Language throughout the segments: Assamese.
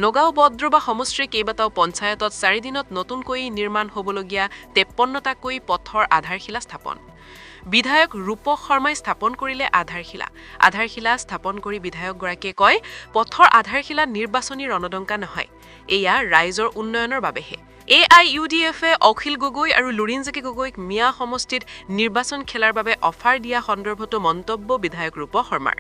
নগাঁও বদ্ৰবা সমষ্টিৰ কেইবাটাও পঞ্চায়তত 4 দিনত নতুনকৈ নিৰ্মাণ হ'বলগীয়া 53টাকৈ পথৰ আধাৰশিলা স্থাপন। বিধায়ক ৰূপক শৰ্মাই স্থাপন কৰিলে আধাৰশিলা স্থাপন কৰি বিধায়কগৰাকীয়ে কয়, পথৰ আধাৰশিলা নিৰ্বাচনী ৰণদংকা নহয়, এয়া ৰাইজৰ উন্নয়নৰ বাবেহে। AIUDFে অখিল গগৈ আৰু লুৰিণজ্যোতি গগৈক মিয়া সমষ্টিত নিৰ্বাচন খেলাৰ বাবে অফাৰ দিয়া সন্দৰ্ভতো মন্তব্য বিধায়ক ৰূপক শৰ্মাৰ।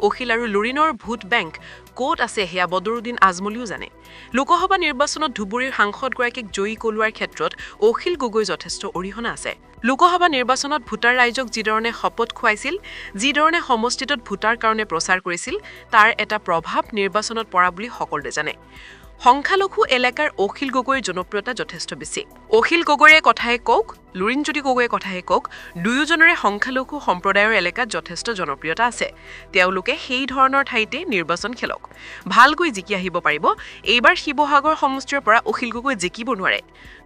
অখিল আৰু লুৰিণৰ ভোট বেংক ক'ত আছে সেয়া বদৰুদ্দিন আজমলীও জানে। লোকসভা নিৰ্বাচনত ধুবুৰীৰ সাংসদগৰাকীক জয়ী কৰোৱাৰ ক্ষেত্ৰত অখিল গগৈ যথেষ্ট অৰিহণা আছে। লোকসভা নিৰ্বাচনত ভোটাৰ ৰাইজক যিধৰণে শপত খুৱাইছিল, যিধৰণে সমষ্টিটোত ভোটাৰ কাৰণে প্ৰচাৰ কৰিছিল, তাৰ এটা প্ৰভাৱ নিৰ্বাচনত পৰা বুলি সকলোৱে জানে। সংখ্যালঘু এলেকাৰ অখিল গগৈৰ জনপ্ৰিয়তা যথেষ্ট বেছি। অখিল গগৈৰে কথাই কওক, লুৰিণজ্যোতি গগৈয়ে কথাই কওক, দুয়োজনৰে সংখ্যালঘু সম্প্ৰদায়ৰ এলেকাত যথেষ্ট জনপ্ৰিয়তা আছে। তেওঁলোকে সেই ধৰণৰ ঠাইতে নিৰ্বাচন খেলক, ভালকৈ জিকি আহিব পাৰিব। এইবাৰ শিৱসাগৰ সমষ্টিৰ পৰা অখিল গগৈ জিকিব নোৱাৰে।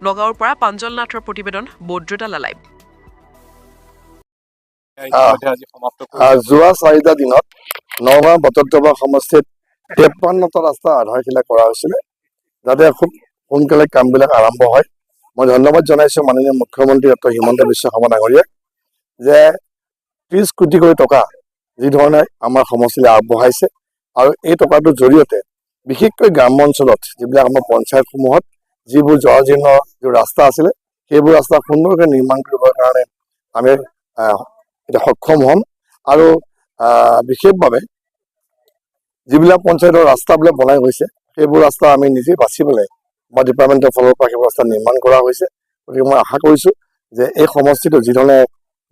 নগাঁৱৰ পৰা পাঞ্জল নাথৰ প্ৰতিবেদন, বদ্ৰতা লালাইভ। যোৱা 4টা দিনত নগাঁও বটদ্ৰৱা সমষ্টিত 53টা ৰাস্তা আধাৰশিলা কৰা হৈছিলে, যাতে খুব সোনকালে কামবিলাক আৰম্ভ হয়। মই ধন্যবাদ জনাইছোঁ মাননীয় মুখ্যমন্ত্ৰী ডক্টৰ হিমন্ত বিশ্ব শৰ্মা ডাঙৰীয়াক যে 30 কোটিকৈ টকা যিধৰণে আমাৰ সমষ্টিলৈ আগবঢ়াইছে, আৰু এই টকাটোৰ জৰিয়তে বিশেষকৈ গ্ৰাম্য অঞ্চলত যিবিলাক আমাৰ পঞ্চায়তসমূহত যিবোৰ জৰাজীৰ্ণ ৰাস্তা আছিলে, সেইবোৰ ৰাস্তা সুন্দৰকৈ নিৰ্মাণ কৰিবৰ কাৰণে আমি এতিয়া সক্ষম হ'ম। আৰু বিশেষভাৱে যিবিলাক পঞ্চায়তৰ ৰাস্তাবিলাক বনাই গৈছে, সেইবোৰ ৰাস্তা আমি নিজে বাছি পেলাই বা ডিপাৰ্টমেণ্টৰ ফালৰ পৰা সেইবোৰ ৰাস্তা নিৰ্মাণ কৰা হৈছে। গতিকে মই আশা কৰিছোঁ যে এই সমষ্টিটো যিধৰণে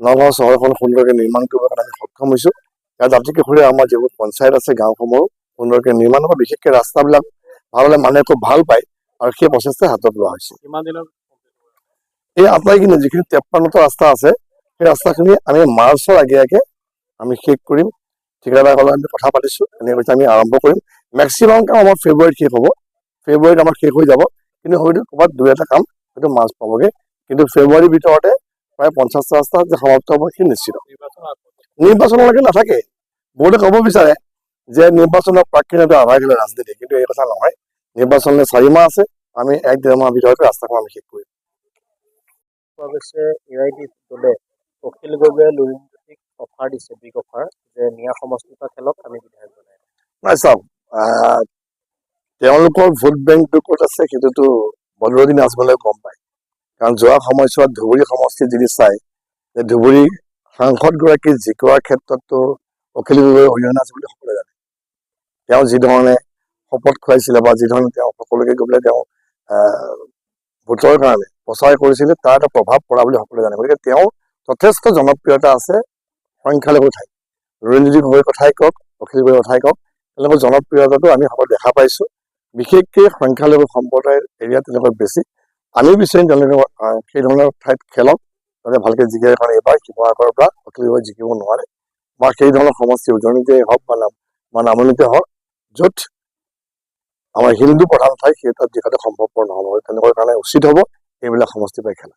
নগাঁও চহৰখন সুন্দৰকৈ নিৰ্মাণ কৰিবৰ কাৰণে আমি সক্ষম হৈছোঁ, ইয়াৰ দাঁতি কাষৰীয়া আমাৰ যিবোৰ পঞ্চায়ত আছে গাঁওসমূহ সুন্দৰকৈ নিৰ্মাণ হ'ব, বিশেষকৈ ৰাস্তাবিলাক ভাল হ'লে মানুহে খুব ভাল পায়, আৰু সেই প্ৰচেষ্টা হাতত লোৱা হৈছে। এই আটাইখিনি যিখিনি 53টা ৰাস্তা আছে, সেই ৰাস্তাখিনি আমি মাৰ্চৰ আগে আমি শেষ কৰিম। ঠিকাদাৰৰ লগত আমি কথা পাতিছোঁ, এনেকৈ আমি আৰম্ভ কৰিম। মেক্সিমাম কাম আমাৰ ফেব্ৰুৱাৰীত শেষ হ'ব, ফেব্ৰুৱাৰীত আমাৰ শেষ হৈ যাব, কিন্তু হয়তো ক'ৰবাত 2-এটা কাম হয়তো মাৰ্চ পাবগৈ, কিন্তু ফেব্ৰুৱাৰীৰ ভিতৰতে প্ৰায় 50টা ৰাস্তা যে সমাপ্ত হ'ব সেই নিশ্চিত। নিৰ্বাচনলৈকে নাথাকে। বহুতে ক'ব বিচাৰে যে নিৰ্বাচনৰ প্ৰাকক্ষণত আধাৰশিলা ৰাজনীতি, কিন্তু এই কথা নহয়। নিৰ্বাচনলৈ 4 মাহ আছে, আমি 1-1.5 মাহৰ ভিতৰতে ৰাস্তাখন আমি শেষ কৰিম। অৱশ্যে AIUDF দলে অখিল গগৈয়ে লুৰিণজ্যোতিক অফাৰ দিছে, বিগ অফাৰ, যে মিয়া সমষ্টিৰ পৰা খেলক, আমি বিধায়ক বনাই। নাই চাওক, তেওঁলোকৰ ভোট বেংকটো ক'ত আছে সেইটোতো বদৰুদ্দিন আজমলীয়ে গম পায়। কাৰণ যোৱা সময়ছোৱাত ধুবুৰী সমষ্টিত যদি চায়, যে ধুবুৰী সাংসদগৰাকী জিকোৱাৰ ক্ষেত্ৰততো অখিল গগৈৰ অৰিহণা আছে বুলি সকলোৱে জানে। তেওঁ যিধৰণে শপত খুৱাইছিলে বা যিধৰণে তেওঁ সকলোকে গৈ পেলাই তেওঁ ভোটৰ কাৰণে প্ৰচাৰ কৰিছিলে, তাৰ এটা প্ৰভাৱ পৰা বুলি সকলোৱে জানে। গতিকে তেওঁ যথেষ্ট জনপ্ৰিয়তা আছে সংখ্যালঘু ঠাইত। লুৰিণজ্যোতি গগৈৰ কথাই কওক, অখিল গগৈৰ কথাই কওক, তেওঁলোকৰ জনপ্ৰিয়তাটো আমি সকলো দেখা পাইছোঁ। বিশেষকৈ সংখ্যালঘু সম্প্ৰদায়ৰ এৰিয়াত তেওঁলোকৰ বেছি। আমি বিচাৰিম তেওঁলোকে সেই ধৰণৰ ঠাইত খেলক, যাতে ভালকৈ জিকে। কাৰণ এইবাৰ শিৱসাগৰৰ পৰা অখিল গগৈ জিকিব নোৱাৰে, বা সেই ধৰণৰ সমষ্টি উজনিতে হওক বা নামনিতে হওক, য'ত আমাৰ হিন্দু প্ৰধান ঠাই সেই তাত জিকাটো সম্ভৱপৰ নহ'ব। তেওঁলোকৰ কাৰণে উচিত হ'ব এইবিলাক সমষ্টিৰ পৰা খেলা।